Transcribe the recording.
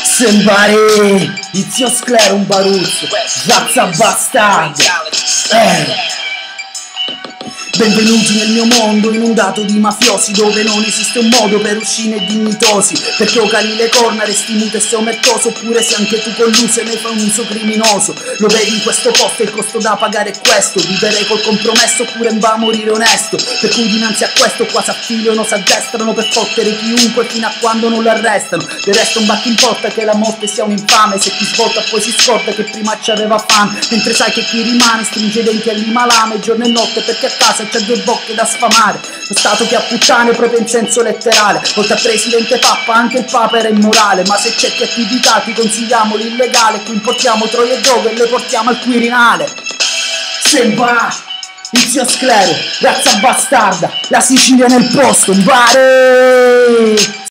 Sembare Izio Sclero un baruzzo, razza bastarda. Benvenuti nel mio mondo inondato di mafiosi, dove non esiste un modo per uscire dignitosi, perché o cali le corna resti muto e sei omertoso, oppure se anche tu colluso e ne fai un uso criminoso. Lo vedi in questo posto, il costo da pagare è questo: vivere col compromesso oppure va a morire onesto. Per cui dinanzi a questo qua s'affiliano, s'addestrano per fottere chiunque fino a quando non lo arrestano. Del resto un bacco importa che la morte sia un infame, se chi svolta poi si scorda che prima ci aveva fame, mentre sai che chi rimane stringe i denti all'imalame giorno e notte, perché a casa c'ha due bocche da sfamare. Lo Stato che ha puttane proprio in senso letterale, oltre a presidente Pappa anche il Papa era immorale. Ma se certi attività ti consigliamo l'illegale, qui importiamo troie e droghe e le portiamo al Quirinale. Sembra Izio Sclero, razza bastarda, la Sicilia nel posto, un bare.